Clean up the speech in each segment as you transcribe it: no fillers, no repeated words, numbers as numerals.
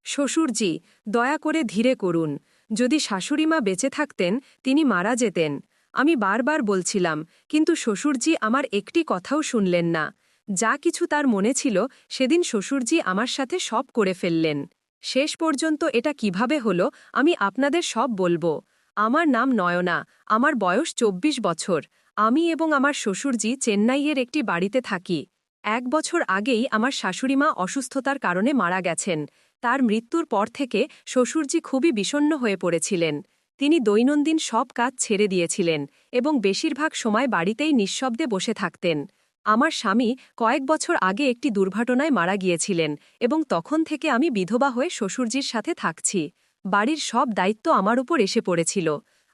শ্বশুরজি, দয়া করে ধীরে করুন। যদি শাশুড়িমা বেঁচে থাকতেন তিনি মারা যেতেন। আমি বারবার বলছিলাম, কিন্তু শ্বশুরজি আমার একটি কথাও শুনলেন না। যা কিছু তার মনে ছিল সেদিন শ্বশুরজি আমার সাথে সব করে ফেললেন। শেষ পর্যন্ত এটা কিভাবে হলো আমি আপনাদের সব বলবো। আমার নাম নয়না, আমার বয়স ২৪ বছর। আমি এবং আমার শ্বশুরজি চেন্নাইয়ের একটি বাড়িতে থাকি। ১ বছর আগেই আমার শাশুড়িমা অসুস্থতার কারণে মারা গেছেন। তার মৃত্যুর পর থেকে শ্বশুরজি খুবই বিষণ্ণ হয়ে পড়েছিলেন। তিনি দৈনন্দিন সব কাজ ছেড়ে দিয়েছিলেন এবং বেশিরভাগ সময় বাড়িতেই নিঃশব্দে বসে থাকতেন। আমার স্বামী কয়েক বছর আগে একটি দুর্ঘটনায় মারা গিয়েছিলেন এবং তখন থেকে আমি বিধবা হয়ে শ্বশুরজির সাথে থাকছি। বাড়ির সব দায়িত্ব আমার উপর এসে পড়েছিল।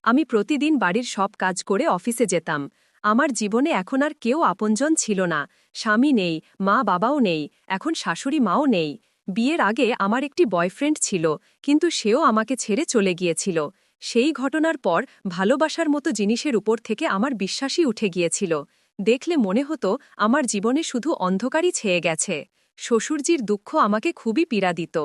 আমি প্রতিদিন বাড়ির সব কাজ করে অফিসে যেতাম। আমার জীবনে এখন আর কেউ আপনজন ছিল না। স্বামী নেই, মা বাবাও নেই, এখন শাশুড়ি মাও নেই। বিয়ের আগে আমার একটি বয়ফ্রেন্ড ছিল, কিন্তু সেও আমাকে ছেড়ে চলে গিয়েছিল। সেই ঘটনার পর ভালোবাসার মতো জিনিসের উপর থেকে আমার বিশ্বাসই উঠে গিয়েছিল। দেখলে মনে হতো আমার জীবনে শুধু অন্ধকারই ছেয়ে গেছে। শ্বশুরজির দুঃখ আমাকে খুবই পীড়া দিত।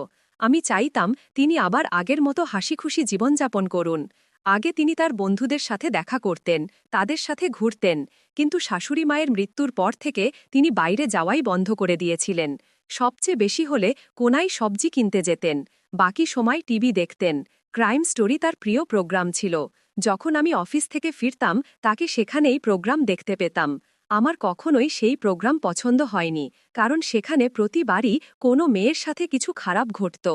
আমি চাইতাম তিনি আবার আগের মতো হাসিখুশি জীবনযাপন করুন। আগে তিনি তার বন্ধুদের সাথে দেখা করতেন, তাদের সাথে ঘুরতেন, কিন্তু শাশুড়ি মায়ের মৃত্যুর পর থেকে তিনি বাইরে যাওয়াই বন্ধ করে দিয়েছিলেন। সবচেয়ে বেশি হলে কোনায় সবজি কিনতে যেতেন, বাকি সময় টিভি দেখতেন। ক্রাইম স্টোরি তার প্রিয় প্রোগ্রাম ছিল। যখন আমি অফিস থেকে ফিরতাম তাকে সেখানেই প্রোগ্রাম দেখতে পেতাম। আমার কখনোই সেই প্রোগ্রাম পছন্দ হয়নি, কারণ সেখানে প্রতিবারই কোনো মেয়ের সাথে কিছু খারাপ ঘটত।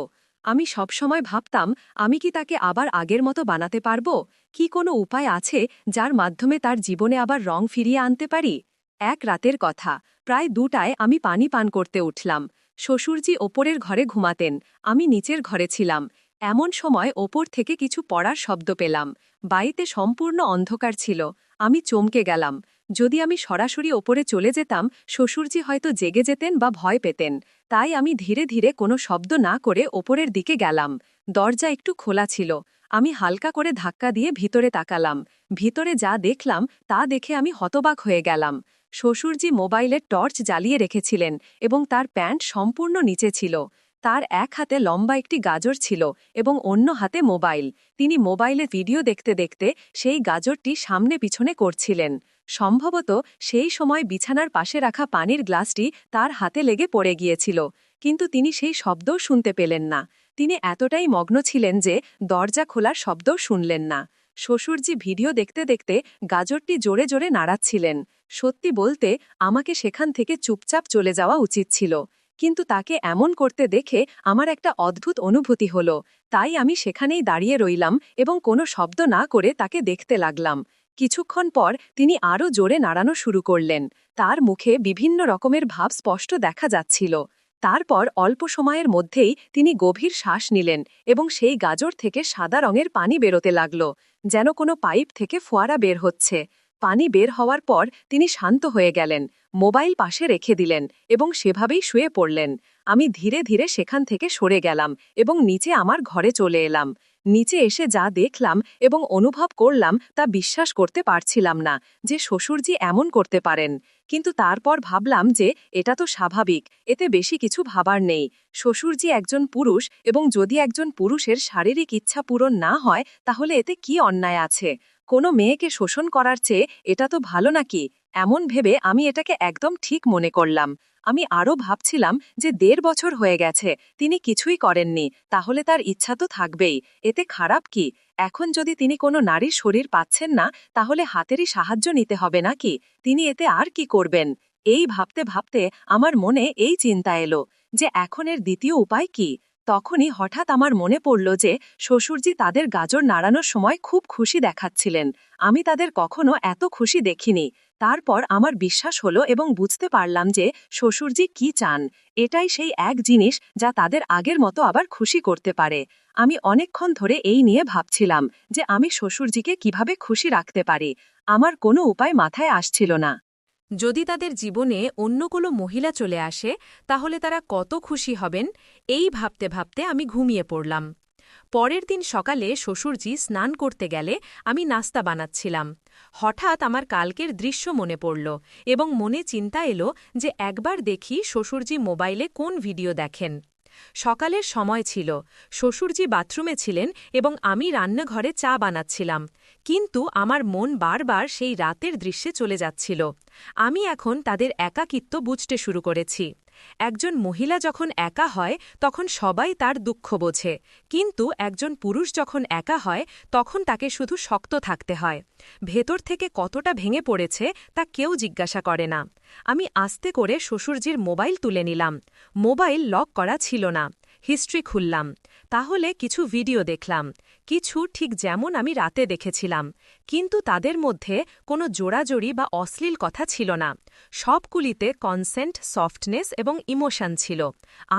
আমি সবসময় ভাবতাম, আমি কি তাকে আবার আগের মতো বানাতে পারব? কি কোনো উপায় আছে যার মাধ্যমে তার জীবনে আবার রং ফিরিয়ে আনতে পারি? এক রাতের কথা, প্রায় ২টায় আমি পানি পান করতে উঠলাম। শ্বশুরজি ওপরের ঘরে ঘুমাতেন, আমি নিচের ঘরে ছিলাম। এমন সময় ওপর থেকে কিছু পড়ার শব্দ পেলাম। বাড়িতে সম্পূর্ণ অন্ধকার ছিল। আমি চমকে গেলাম। যদি আমি সরাসরি ওপরে চলে যেতাম শ্বশুরজি হয়তো জেগে যেতেন বা ভয় পেতেন। তাই আমি ধীরে ধীরে কোনো শব্দ না করে ওপরের দিকে গেলাম। দরজা একটু খোলা ছিল। আমি হালকা করে ধাক্কা দিয়ে ভিতরে তাকালাম। ভিতরে যা দেখলাম তা দেখে আমি হতবাক হয়ে গেলাম। শ্বশুরজি মোবাইলের টর্চ জ্বালিয়ে রেখেছিলেন এবং তার প্যান্ট সম্পূর্ণ নিচে ছিল। তার এক হাতে লম্বা একটি গাজর ছিল এবং অন্য হাতে মোবাইল। তিনি মোবাইলে ভিডিও দেখতে দেখতে সেই গাজরটি সামনে পিছনে করছিলেন। সম্ভবত সেই সময় বিছানার পাশে রাখা পানির গ্লাসটি তার হাতে লেগে পড়ে গিয়েছিল, কিন্তু তিনি সেই শব্দও শুনতে পেলেন না। তিনি এতটাই মগ্ন ছিলেন যে দরজা খোলার শব্দও শুনলেন না। শ্বশুরজি ভিডিও দেখতে দেখতে গাজরটি জোরে জোরে নাড়াচ্ছিলেন। সত্যি বলতে আমাকে সেখান থেকে চুপচাপ চলে যাওয়া উচিত ছিল, কিন্তু তাকে এমন করতে দেখে আমার একটা অদ্ভুত অনুভূতি হলো। তাই আমি সেখানেই দাঁড়িয়ে রইলাম এবং কোনো শব্দ না করে তাকে দেখতে লাগলাম। কিছুক্ষণ পর তিনি আরও জোরে নাড়ানো শুরু করলেন। তার মুখে বিভিন্ন রকমের ভাব স্পষ্ট দেখা যাচ্ছিল। তারপর অল্প সময়ের মধ্যেই তিনি গভীর শ্বাস নিলেন এবং সেই গাজর থেকে সাদা রঙের পানি বেরোতে লাগল, যেন কোনো পাইপ থেকে ফোয়ারা বের হচ্ছে। পানি বের হওয়ার পর তিনি শান্ত হয়ে গেলেন, মোবাইল পাশে রেখে দিলেন এবং সেভাবেই শুয়ে পড়লেন। আমি ধীরে ধীরে সেখান থেকে সরে গেলাম এবং নিচে আমার ঘরে চলে এলাম। নিচে এসে যা দেখলাম এবং অনুভব করলাম তা বিশ্বাস করতে পারছিলাম না যে শ্বশুরজি এমন করতে পারেন। কিন্তু তারপর ভাবলাম যে এটা তো স্বাভাবিক, এতে বেশি কিছু ভাবার নেই। শ্বশুরজি একজন পুরুষ এবং যদি একজন পুরুষের শারীরিক ইচ্ছা পূরণ না হয় তাহলে এতে কি অন্যায় আছে? কোনো মেয়েকে শোষণ করার চেয়ে এটা তো ভালো নাকি? এমন ভেবে আমি এটাকে একদম ঠিক মনে করলাম। আমি আরও ভাবছিলাম যে ১.৫ বছর হয়ে গেছে, তিনি কিছুই করেননি, তাহলে তার ইচ্ছা তো থাকবেই, এতে খারাপ কি? এখন যদি তিনি কোনো নারীর শরীর পাচ্ছেন না তাহলে হাতেরই সাহায্য নিতে হবে নাকি? তিনি এতে আর কি করবেন? এই ভাবতে ভাবতে আমার মনে এই চিন্তা এলো যে এখন এর দ্বিতীয় উপায় কি? তখনই হঠাৎ আমার মনে পড়ল যে শ্বশুরজি তাদের গাজর নাড়ানোর সময় খুব খুশি দেখাচ্ছিলেন। আমি তাদের কখনো এত খুশি দেখিনি। তারপর আমার বিশ্বাস হলো এবং বুঝতে পারলাম যে শ্বশুরজি কি চান। এটাই সেই এক জিনিস যা তাদের আগের মতো আবার খুশি করতে পারে। আমি অনেকক্ষণ ধরে এই নিয়ে ভাবছিলাম যে আমি শ্বশুরজিকে কিভাবে খুশি রাখতে পারি। আমার কোনো উপায় মাথায় আসছিল না। যদি তাদের জীবনে অন্য কোনো মহিলা চলে আসে তাহলে তারা কত খুশি হবেন, এই ভাবতে ভাবতে আমি ঘুমিয়ে পড়লাম। পরের দিন সকালে শ্বশুরজি স্নান করতে গেলে আমি নাস্তা বানাচ্ছিলাম। হঠাৎ আমার কালকের দৃশ্য মনে পড়ল এবং মনে চিন্তা এলো যে একবার দেখি শ্বশুরজি মোবাইলে কোন ভিডিও দেখেন। সকালের সময় ছিল, শ্বশুরজি বাথরুমে ছিলেন এবং আমি রান্নাঘরে চা বানাচ্ছিলাম, কিন্তু আমার মন বারবার সেই রাতের দৃশ্যে চলে যাচ্ছিল। আমি এখন তাদের একাকিত্ব বুঝতে শুরু করেছি। একজন মহিলা যখন একা হয় তখন সবাই তার দুঃখ বোঝে, কিন্তু একজন পুরুষ যখন একা হয় তখন তাকে শুধু শক্ত থাকতে হয়। ভেতর থেকে কতটা ভেঙে পড়েছে তা কেউ জিজ্ঞাসা করে না। আমি আস্তে করে শ্বশুরজির মোবাইল তুলে নিলাম। মোবাইল লক করা ছিল না। হিস্ট্রি খুললাম। তাহলে কিছু ভিডিও দেখলাম, কিছু ঠিক যেমন আমি রাতে দেখেছিলাম, কিন্তু তাদের মধ্যে কোনো জোড়াজড়ি বা অশ্লীল কথা ছিল না। সবগুলিতে কনসেন্ট, সফটনেস এবং ইমোশন ছিল।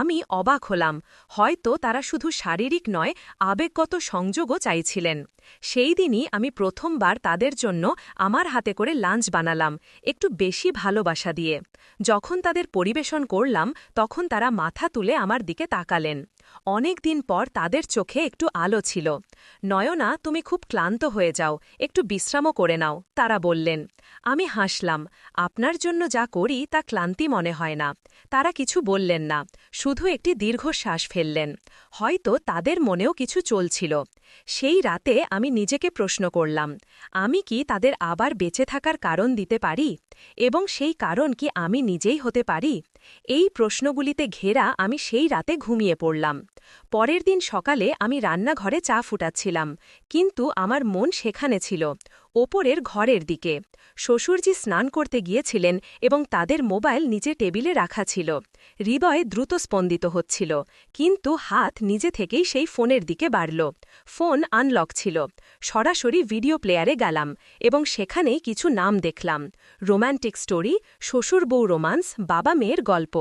আমি অবাক হলাম, হয়তো তারা শুধু শারীরিক নয়, আবেগগত সংযোগও চাইছিলেন। সেই দিনই আমি প্রথমবার তাদের জন্য আমার হাতে করে লাঞ্চ বানালাম, একটু বেশি ভালোবাসা দিয়ে। যখন তাদের পরিবেশন করলাম তখন তারা মাথা তুলে আমার দিকে তাকালেন। অনেক দিন পর তাদের চোখে একটু আলো ছিল। নয়না, তুমি খুব ক্লান্ত হয়ে যাও, একটু বিশ্রামও করে নাও, তারা বললেন। আমি হাসলাম, আপনার জন্য যা করি তা ক্লান্তি মনে হয় না। তারা কিছু বললেন না, শুধু একটি দীর্ঘশ্বাস ফেললেন। হয়তো তাদের মনেও কিছু চলছিল। সেই রাতে আমি নিজেকে প্রশ্ন করলাম, আমি কি তাদের আবার বেঁচে থাকার কারণ দিতে পারি? এবং সেই কারণ কি আমি নিজেই হতে পারি? এই প্রশ্নগুলিতে ঘেরা আমি সেই রাতে ঘুমিয়ে পড়লাম। পরের দিন সকালে আমি রান্নাঘরে চা ফুটাচ্ছিলাম, কিন্তু আমার মন সেখানে ছিল, ওপরের ঘরের দিকে। শ্বশুরজি স্নান করতে গিয়েছিলেন এবং তাদের মোবাইল নিচে টেবিলে রাখা ছিল। হৃদয় দ্রুত স্পন্দিত হচ্ছিল, কিন্তু হাত নিজে থেকেই সেই ফোনের দিকে বাড়ল। ফোন আনলক ছিল। সরাসরি ভিডিও প্লেয়ারে গেলাম এবং সেখানেই কিছু নাম দেখলাম। রোম্যান্টিক স্টোরি, শ্বশুর বউ রোমান্স, বাবা মেয়ের গল্প।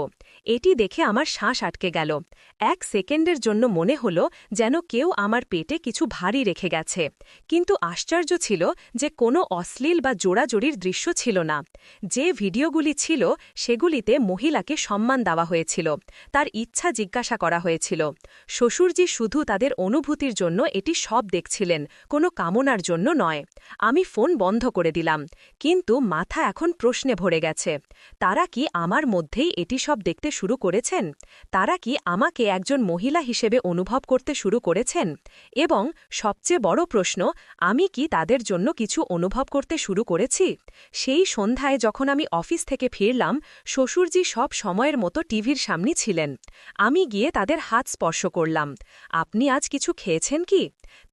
এটি দেখে আমার শ্বাস আটকে গেল। 1 সেকেন্ডের জন্য মনে হলো যেন কেউ আমার পেটে কিছু ভারী রেখে গেছে। কিন্তু আশ্চর্য ছিল যে কোনো অশ্লীল বা জোড়াজড়ির দৃশ্য ছিল না। যে ভিডিওগুলি ছিল সেগুলিতে মহিলাকে সম্মান দেওয়া হয়েছিল, তার ইচ্ছা জিজ্ঞাসা করা হয়েছিল। শ্বশুরজি শুধু তাদের অনুভূতির জন্য এটি সব দেখছিলেন, কোনো কামনার জন্য নয়। আমি ফোন বন্ধ করে দিলাম, কিন্তু মাথা এখন প্রশ্নে ভরে গেছে। তারা কি আমার মধ্যেই এটি সব দেখতে শুরু করেছেন? তারা কি আমাকে একজন মহিলা হিসেবে অনুভব করতে শুরু করেছেন? এবং সবচেয়ে বড় প্রশ্ন, আমি কি তাদের জন্য কিছু অনুভব করতে শুরু করেছি? সেই সন্ধ্যায় যখন আমি অফিস থেকে ফিরলাম, শ্বশুরজি সব সময়ের মতো টিভির সামনে ছিলেন। আমি গিয়ে তাদের হাত স্পর্শ করলাম। আপনি আজ কিছু খেয়েছেন কি?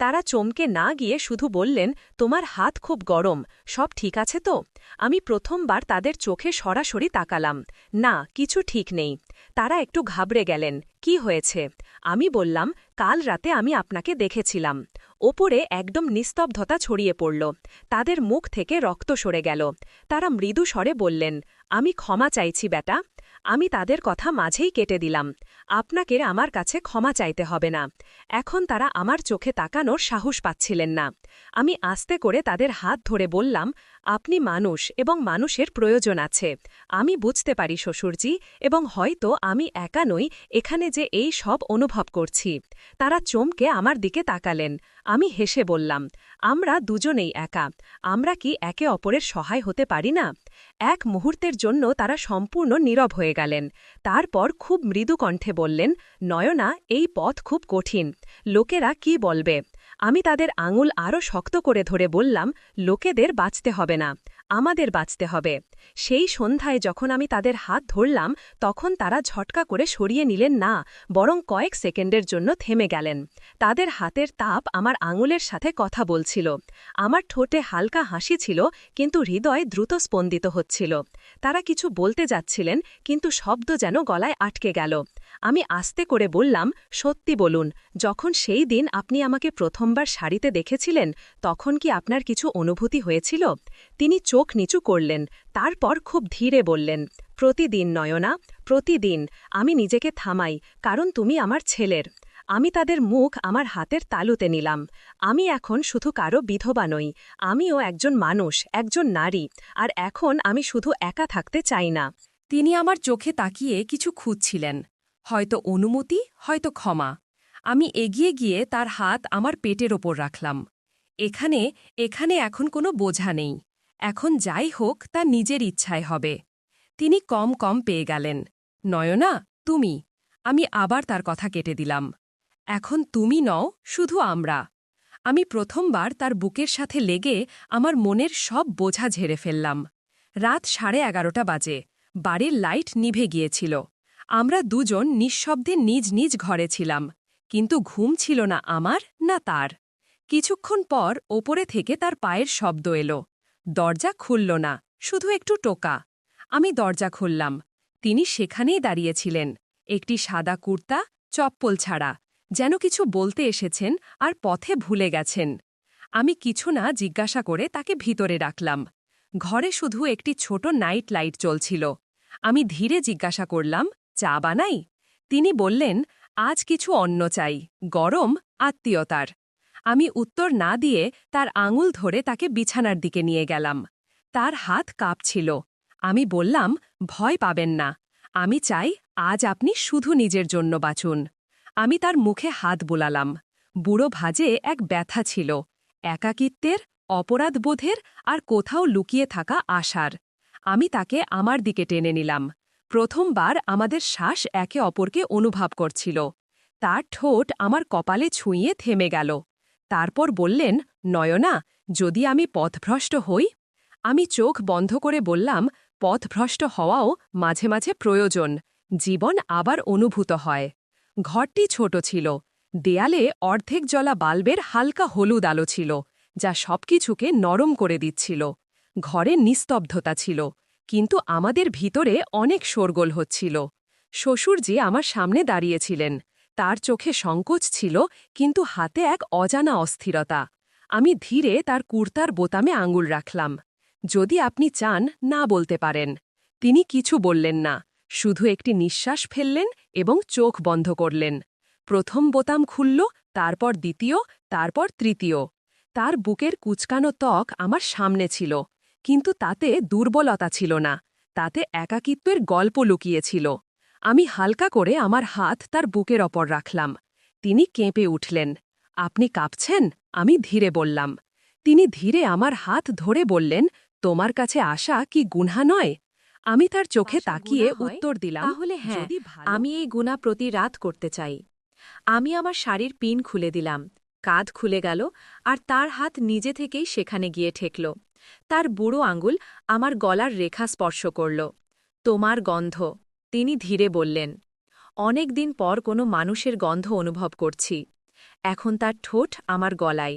তারা চমকে না গিয়ে শুধু বললেন, তোমার হাত খুব গরম, সব ঠিক আছে তো? আমি প্রথমবার তাদের চোখে সরাসরি তাকালাম। না, কিছু ঠিক নেই। তারা একটু ঘাবড়ে গেলেন। কি হয়েছে? আমি বললাম, কাল রাতে আমি আপনাকে দেখেছিলাম। ওপরে একদম নিস্তব্ধতা ছড়িয়ে পড়ল। তাদের মুখ থেকে রক্ত সরে গেল। তারা মৃদু স্বরে বললেন, আমি ক্ষমা চাইছি বেটা। আমি তাদের কথা মাঝেই কেটে দিলাম। আপনাকে আমার কাছে ক্ষমা চাইতে হবে না। এখন তারা আমার চোখে তাকানোর সাহস পাচ্ছিলেন না। আমি আস্তে করে তাদের হাত ধরে বললাম, আপনি মানুষ এবং মানুষের প্রয়োজন আছে। আমি বুঝতে পারি শ্বশুরজি, এবং হয়তো আমি একা নই এখানে যে এই সব অনুভব করছি। তারা চমকে আমার দিকে তাকালেন। আমি হেসে বললাম, আমরা দুজনেই একা। আমরা কি একে অপরের সহায় হতে পারি না? এক মুহূর্তের জন্য তারা সম্পূর্ণ নীরব হয়ে গেলেন। তারপর খুব মৃদু কণ্ঠে বললেন, নয়না, এই পথ খুব কঠিন। লোকেরা কি বলবে? আমি তাদের আঙুল আরও শক্ত করে ধরে বললাম, লোকেদের বাঁচতে হবে না, আমাদের বাঁচতে হবে। সেই সন্ধ্যায় যখন আমি তাদের হাত ধরলাম তখন তারা ঝটকা করে সরিয়ে নিলেন না, বরং কয়েক সেকেন্ডের জন্য থেমে গেলেন। তাদের হাতের তাপ আমার আঙুলের সাথে কথা বলছিল। আমার ঠোঁটে হালকা হাসি ছিল, কিন্তু হৃদয় দ্রুত স্পন্দিত হচ্ছিল। তারা কিছু বলতে যাচ্ছিলেন, কিন্তু শব্দ যেন গলায় আটকে গেল। আমি আস্তে করে বললাম, সত্যি বলুন, যখন সেই দিন আপনি আমাকে প্রথমবার শাড়িতে দেখেছিলেন তখন কি আপনার কিছু অনুভূতি হয়েছিল? তিনি চোখ নিচু করলেন, তারপর খুব ধীরে বললেন, প্রতিদিন নয়না, প্রতিদিন। আমি নিজেকে থামাই, কারণ তুমি আমার ছেলের। আমি তাদের মুখ আমার হাতের তালুতে নিলাম। আমি এখন শুধু কারো বিধবা নই, আমিও একজন মানুষ, একজন নারী, আর এখন আমি শুধু একা থাকতে চাই না। তিনি আমার চোখে তাকিয়ে কিছু খুঁজছিলেন, হয়তো অনুমতি, হয়তো ক্ষমা। আমি এগিয়ে গিয়ে তার হাত আমার পেটের ওপর রাখলাম। এখানে এখানে এখন কোনো বোঝা নেই। এখন যাই হোক তা নিজের ইচ্ছায় হবে। তিনি কম কম পেয়ে গেলেন। নয়না, তুমি। আমি আবার তার কথা কেটে দিলাম। এখন তুমি নও, শুধু আমরা। আমি প্রথমবার তার বুকের সাথে লেগে আমার মনের সব বোঝা ঝেড়ে ফেললাম। রাত 11:30 বাজে, বাড়ির লাইট নিভে গিয়েছিল। আমরা দুজন নিঃশব্দে নিজ নিজ ঘরে ছিলাম, কিন্তু ঘুম ছিল না আমার না তার। কিছুক্ষণ পর ওপরে থেকে তার পায়ের শব্দ এলো। দরজা খুলল না, শুধু একটু টোকা। আমি দরজা খুললাম। তিনি সেখানেই দাঁড়িয়েছিলেন, একটি সাদা কুর্তা, চপ্পল ছাড়া, যেন কিছু বলতে এসেছেন আর পথে ভুলে গেছেন। আমি কিছু না জিজ্ঞাসা করে তাকে ভিতরে রাখলাম। ঘরে শুধু একটি ছোট নাইট লাইট চলছিল। আমি ধীরে জিজ্ঞাসা করলাম, চা বানাই? তিনি বললেন, আজ কিছু অন্য চাই, গরম, আত্মীয়তার। আমি উত্তর না দিয়ে তার আঙুল ধরে তাকে বিছানার দিকে নিয়ে গেলাম। তার হাত কাঁপছিল। আমি বললাম, ভয় পাবেন না। আমি চাই আজ আপনি শুধু নিজের জন্য বাঁচুন। আমি তার মুখে হাত বুলালাম। বুড়ো ভাঁজে এক ব্যথা ছিল, একাকিত্বের, অপরাধবোধের আর কোথাও লুকিয়ে থাকা আশার। আমি তাকে আমার দিকে টেনে নিলাম। প্রথমবার আমাদের শ্বাস একে অপরকে অনুভব করছিল। তার ঠোঁট আমার কপালে ছুঁয়ে থেমে গেল। তারপর বললেন, নয়না, যদি আমি পথভ্রষ্ট হই? আমি চোখ বন্ধ করে বললাম, পথভ্রষ্ট হওয়াও মাঝে মাঝে প্রয়োজন, জীবন আবার অনুভূত হয়। ঘরটি ছোট ছিল। দেয়ালে অর্ধেক জ্বলা বাল্বের হালকা হলুদ আলো ছিল, যা সবকিছুকে নরম করে দিচ্ছিল। ঘরে নিস্তব্ধতা ছিল, কিন্তু আমাদের ভিতরে অনেক শোরগোল হচ্ছিল। শ্বশুরজি আমার সামনে দাঁড়িয়েছিলেন। তার চোখে সংকোচ ছিল, কিন্তু হাতে এক অজানা অস্থিরতা। আমি ধীরে তার কুর্তার বোতামে আঙুল রাখলাম। যদি আপনি চান, না বলতে পারেন। তিনি কিছু বললেন না, শুধু একটি নিঃশ্বাস ফেললেন এবং চোখ বন্ধ করলেন। প্রথম বোতাম খুলল, তারপর দ্বিতীয়, তারপর তৃতীয়। তার বুকের কুচকানো ত্বক আমার সামনে ছিল, কিন্তু তাতে দুর্বলতা ছিল না, তাতে একাকিত্বের গল্প লুকিয়েছিল। আমি হালকা করে আমার হাত তার বুকের ওপর রাখলাম। তিনি কেঁপে উঠলেন। আপনি কাঁপছেন? আমি ধীরে বললাম। তিনি ধীরে আমার হাত ধরে বললেন, তোমার কাছে আসা কি গুনহা নয়? আমি তার চোখে আশা তাকিয়ে গুনাহ হয়? উত্তর দিলাম, তাহলে হ্যাঁ, যদি ভালো আমি এই গুণা প্রতি রাত করতে চাই। আমি আমার শাড়ির পিন খুলে দিলাম। কাঁধ খুলে গেল, আর তার হাত নিজে থেকেই সেখানে গিয়ে ঠেকল। তার বুড়ো আঙুল আমার গলার রেখা স্পর্শ করল। তোমার গন্ধ, তিনি ধীরে বললেন। অনেক দিন পর কোনো মানুষের গন্ধ অনুভব করছি। এখন তার ঠোঁট আমার গলায়।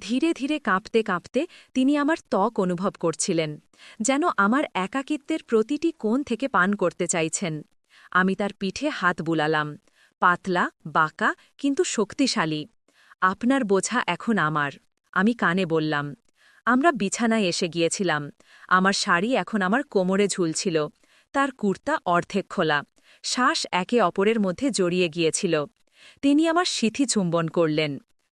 ধীরে ধীরে কাঁপতে কাঁপতে তিনি আমার ত্বক অনুভব করছিলেন, যেন আমার একাকিত্বের প্রতিটি কোণ থেকে পান করতে চাইছেন। আমি তার পিঠে হাত বুলালাম, পাতলা, বাঁকা, কিন্তু শক্তিশালী। আপনার বোঝা এখন আমার, আমি কানে বললাম। আমরা বিছানায় এসে গিয়েছিলাম। আমার শাড়ি এখন আমার কোমরে ঝুলছিল, তার কুর্তা অর্ধেক খোলা। শ্বাস একে অপরের মধ্যে জড়িয়ে গিয়েছিল। তিনি আমার সিথি চুম্বন করলেন।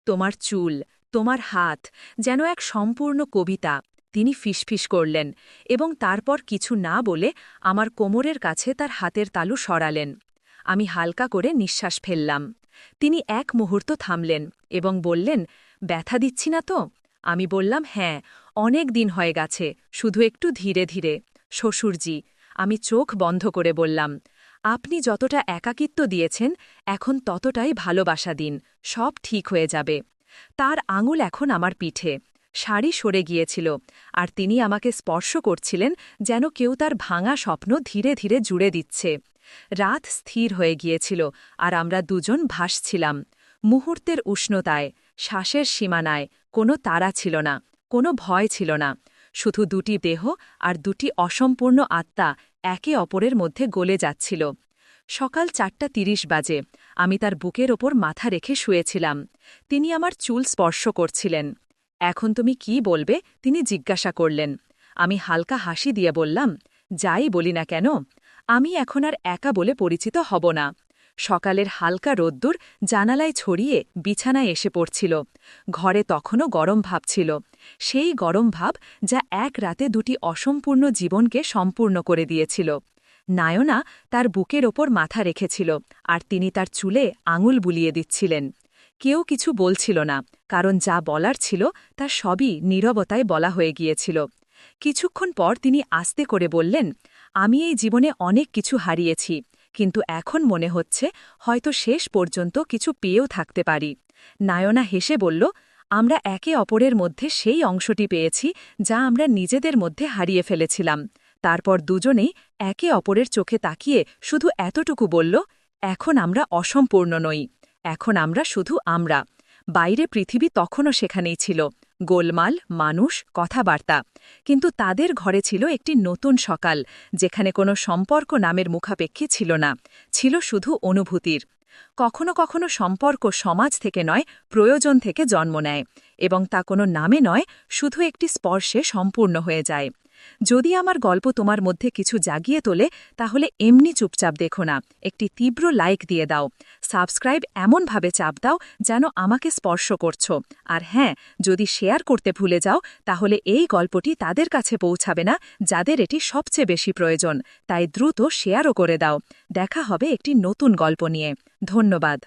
তোমার চুল, তোমার হাত, যেন এক সম্পূর্ণ কবিতা। তিনি ফিসফিস করলেন এবং তারপর কিছু না বলে আমার কোমরের কাছে তার হাতের তালু সরালেন। আমি হালকা করে নিঃশ্বাস ফেললাম। তিনি এক মুহূর্ত থামলেন এবং বললেন, ব্যথা দিচ্ছি না তো? আমি বললাম, হ্যাঁ, অনেক দিন হয়ে গেছে, শুধু একটু ধীরে ধীরে। শ্বশুরজি, আমি চোখ বন্ধ করে বললাম, আপনি যতটা একাকিত্ব দিয়েছেন, এখন ততটাই ভালোবাসা দিন, সব ঠিক হয়ে যাবে। তার আঙুল এখন আমার পিঠে। শাড়ি সরে গিয়েছিল, আর তিনি আমাকে স্পর্শ করছিলেন, যেন কেউ তার ভাঙা স্বপ্ন ধীরে ধীরে জুড়ে দিচ্ছে। রাত স্থির হয়ে গিয়েছিল, আর আমরা দুজন ভাসছিলাম মুহূর্তের উষ্ণতায়, শ্বাসের সীমানায়। কোনো তাড়া ছিল না, কোনো ভয় ছিল না, শুধু দুটি দেহ আর দুটি অসম্পূর্ণ আত্মা একে অপরের মধ্যে গলে যাচ্ছিল। সকাল 4:30 বাজে। আমি তার বুকের ওপর মাথা রেখে শুয়েছিলাম। তিনি আমার চুল স্পর্শ করছিলেন। এখন তুমি কি বলবে? তিনি জিজ্ঞাসা করলেন। আমি হালকা হাসি দিয়ে বললাম, যাই বলি না কেন, আমি এখন আর একা বলে পরিচিত হব না। সকালের হালকা রোদ্দুর জানালায় ছড়িয়ে বিছানায় এসে পড়ছিল। ঘরে তখনও গরম ভাব ছিল, সেই গরম ভাব যা এক রাতে দুটি অসম্পূর্ণ জীবনকে সম্পূর্ণ করে দিয়েছিল। নায়না তার বুকের ওপর মাথা রেখেছিল, আর তিনি তার চুলে আঙুল বুলিয়ে দিচ্ছিলেন। কেউ কিছু বলছিল না, কারণ যা বলার ছিল তা সবই নীরবতায় বলা হয়ে গিয়েছিল। কিছুক্ষণ পর তিনি আস্তে করে বললেন, আমি এই জীবনে অনেক কিছু হারিয়েছি, কিন্তু এখন মনে হচ্ছে হয়তো শেষ পর্যন্ত কিছু পেয়েও থাকতে পারি। নায়না হেসে বলল, আমরা একে অপরের মধ্যে সেই অংশটি পেয়েছি যা আমরা নিজেদের মধ্যে হারিয়ে ফেলেছিলাম। তারপর দুজনেই একে অপরের চোখে তাকিয়ে শুধু এতটুকু বলল, এখন আমরা অসম্পূর্ণ নই, এখন আমরা শুধু আমরা। বাইরে পৃথিবী তখনও সেখানেই ছিল, গোলমাল, মানুষ, কথাবার্তা। কিন্তু তাদের ঘরে ছিল একটি নতুন সকাল, যেখানে কোনো সম্পর্ক নামের মুখাপেক্ষী ছিল না, ছিল শুধু অনুভূতির। কখনো কখনো সম্পর্ক সমাজ থেকে নয়, প্রয়োজন থেকে জন্ম নেয়, এবং তা কোনো নামে নয়, শুধু একটি স্পর্শে সম্পূর্ণ হয়ে যায়। যদি আমার গল্প তোমার মধ্যে কিছু জাগিয়ে তোলে, তাহলে এমনি চুপচাপ দেখো না, একটি তীব্র লাইক দিয়ে দাও, সাবস্ক্রাইব এমনভাবে চাপ দাও যেন আমাকে স্পর্শ করছো। আর হ্যাঁ, যদি শেয়ার করতে ভুলে যাও, তাহলে এই গল্পটি তাদের কাছে পৌঁছাবে না যাদের এটি সবচেয়ে বেশি প্রয়োজন। তাই দ্রুত শেয়ারও করে দাও। দেখা হবে একটি নতুন গল্প নিয়ে। ধন্যবাদ।